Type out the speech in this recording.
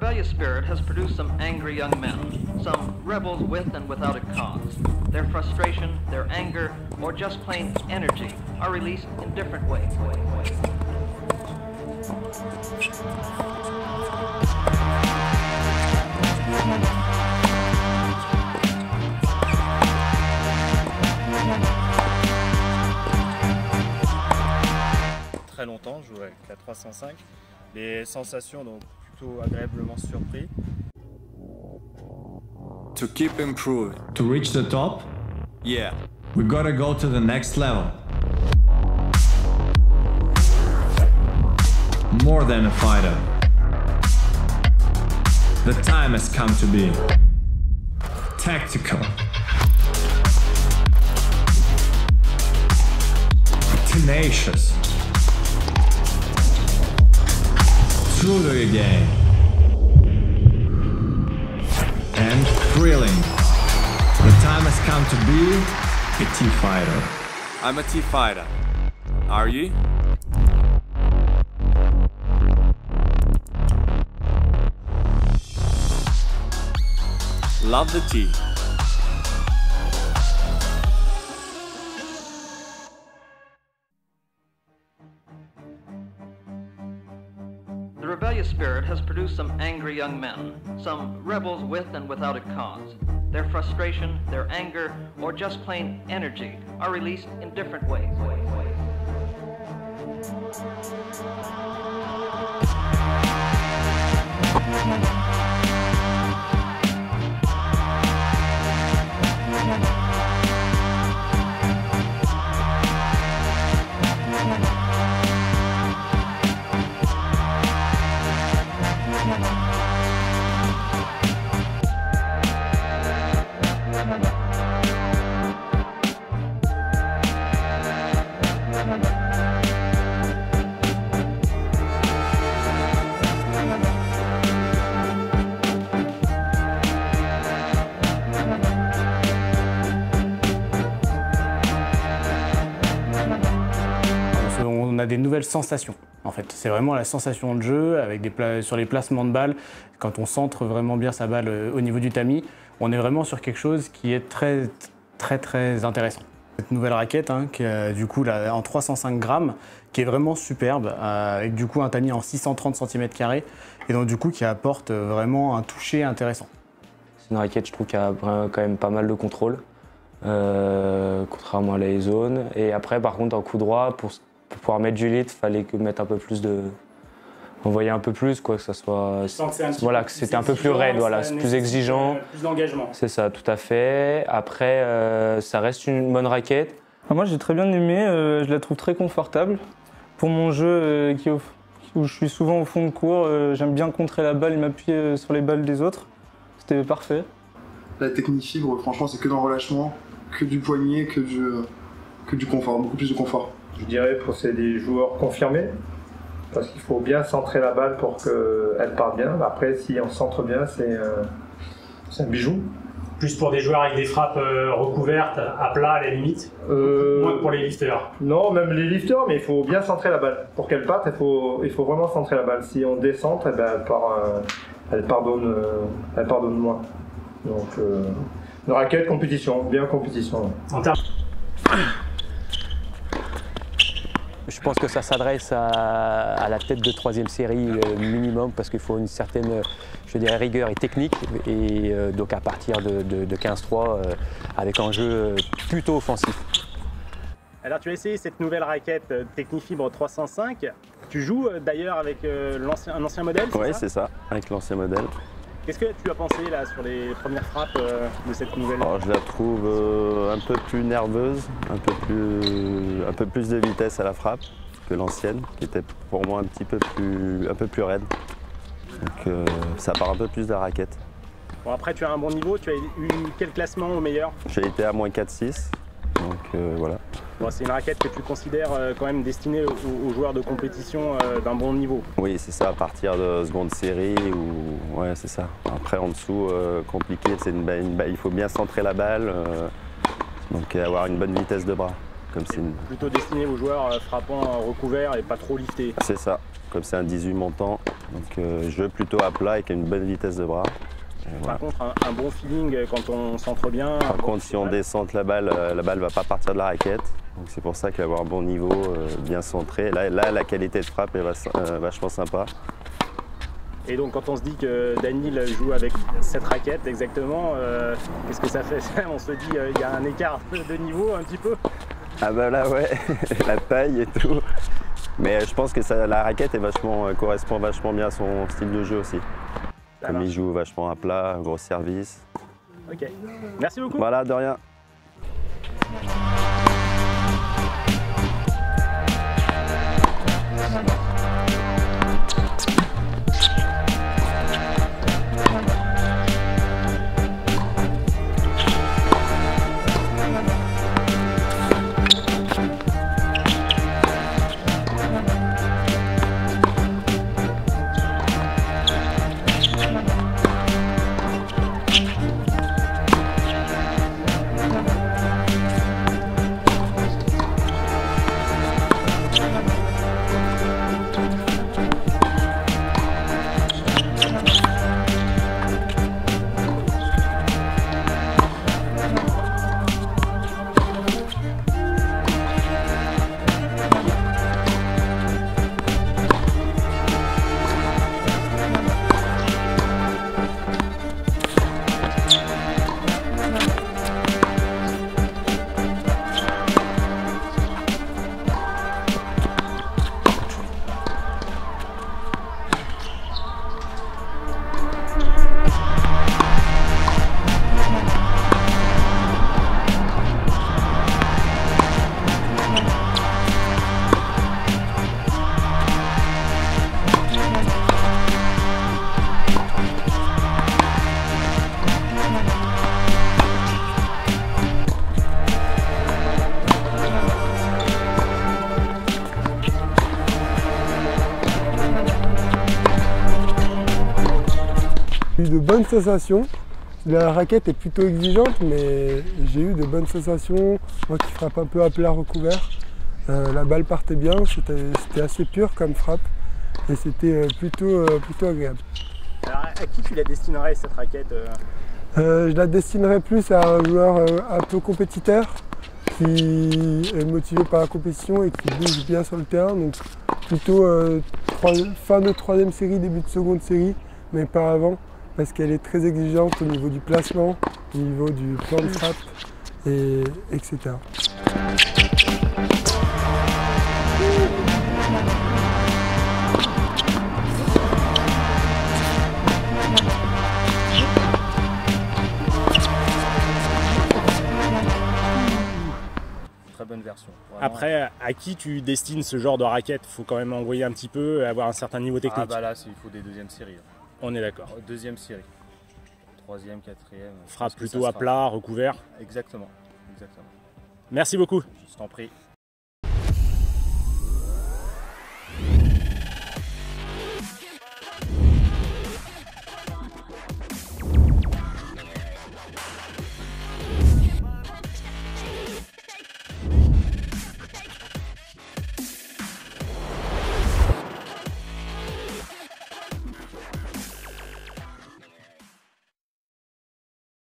rebellious spirit has produced some angry young men, some rebels with and without a cause. Their frustration, their anger, or just plain energy are released in different ways. Très longtemps, je jouais avec la 305. Les sensations, donc plutôt agréablement surpris. To keep improving. To reach the top, Yeah. we gotta go to the next level. More than a fighter. The time has come to be tactical, tenacious, true to your game, and thrilling. The time has come to be a T-fighter. I'm a T-fighter. Are you? Love the T. The rebellious spirit has produced some angry young men, some rebels with and without a cause. Their frustration, their anger, or just plain energy are released in different ways. On a des nouvelles sensations, en fait. C'est vraiment la sensation de jeu, avec sur les placements de balles. Quand on centre vraiment bien sa balle au niveau du tamis, on est vraiment sur quelque chose qui est très intéressant. Cette nouvelle raquette, hein, qui est du coup là, en 305 grammes, qui est vraiment superbe, avec du coup un tamis en 630 cm², et donc du coup qui apporte vraiment un toucher intéressant. C'est une raquette, je trouve, qui a quand même pas mal de contrôle, contrairement à la zone. Et après, par contre, en coup droit, pour pouvoir mettre du litre, il fallait mettre un peu plus de... envoyer un peu plus, quoi, que ça soit... Voilà, que c'était un peu plus raide, voilà, c'est plus exigeant. Plus d'engagement. C'est ça, tout à fait. Après, ça reste une bonne raquette. Moi, j'ai très bien aimé, je la trouve très confortable. Pour mon jeu où je suis souvent au fond de cours, j'aime bien contrer la balle et m'appuyer sur les balles des autres. C'était parfait. La technique fibre, franchement, c'est que dans le relâchement, que du poignet, que du confort, beaucoup plus de confort. Je dirais que c'est des joueurs confirmés, parce qu'il faut bien centrer la balle pour qu'elle parte bien. Après, si on centre bien, c'est un bijou. Plus pour des joueurs avec des frappes recouvertes, à plat à la limite, moins que pour les lifters. Non, même les lifters, mais il faut bien centrer la balle. Pour qu'elle parte, il faut vraiment centrer la balle. Si on descend, eh ben, elle pardonne moins. Donc, une raquette compétition, bien compétition. En termes... Je pense que ça s'adresse à la tête de troisième série minimum, parce qu'il faut une certaine, je dirais, rigueur et technique, et donc à partir de 15-3 avec un jeu plutôt offensif. Alors tu as essayé cette nouvelle raquette Technifibre 305. Tu joues d'ailleurs avec un ancien modèle, c'est ça ? Oui, c'est ça, avec l'ancien modèle. Qu'est-ce que tu as pensé là sur les premières frappes de cette nouvelle? Alors, je la trouve un peu plus nerveuse, un peu plus de vitesse à la frappe que l'ancienne, qui était pour moi un peu plus raide. Donc ça part un peu plus de la raquette. Bon, après tu as un bon niveau, tu as eu quel classement au meilleur? J'ai été à moins 4-6, donc voilà. Bon, c'est une raquette que tu considères quand même destinée aux joueurs de compétition d'un bon niveau. Oui, c'est ça, à partir de seconde série, ou ouais, c'est ça. Après, en dessous, compliqué, il faut bien centrer la balle, donc avoir une bonne vitesse de bras. Comme c'est une... Plutôt destiné aux joueurs frappant recouvert et pas trop lifté. C'est ça, comme c'est un 18 montant, donc jeu plutôt à plat avec une bonne vitesse de bras. Par contre, un bon feeling quand on centre bien. Par contre, si on descend la balle va pas partir de la raquette. Donc c'est pour ça qu'avoir un bon niveau, bien centré. Là, la qualité de frappe est vachement sympa. Et donc quand on se dit que Daniil joue avec cette raquette exactement, qu'est-ce que ça fait? On se dit il y a un écart de niveau un petit peu. Ah bah là ouais, la taille et tout. Mais je pense que la raquette correspond vachement bien à son style de jeu aussi. Comme il joue vachement à plat, gros service. Ok, merci beaucoup. Voilà, de rien. J'ai eu de bonnes sensations. La raquette est plutôt exigeante, mais j'ai eu de bonnes sensations. Moi qui frappe un peu à plat recouvert, la balle partait bien, c'était assez pur comme frappe et c'était plutôt agréable. Alors à qui tu la destinerais cette raquette Je la destinerais plus à un joueur un peu compétiteur qui est motivé par la compétition et qui bouge bien sur le terrain. Donc plutôt fin de troisième série, début de seconde série, mais pas avant, parce qu'elle est très exigeante au niveau du placement, au niveau du plan de frappe, etc. Très bonne version. Vraiment. Après, à qui tu destines ce genre de raquette? Il faut quand même envoyer un petit peu et avoir un certain niveau technique. Ah bah là, il faut des deuxièmes séries. On est d'accord. Deuxième série. Troisième, quatrième. Frappe plutôt à plat, recouvert. Exactement. Exactement. Merci beaucoup. Je t'en prie.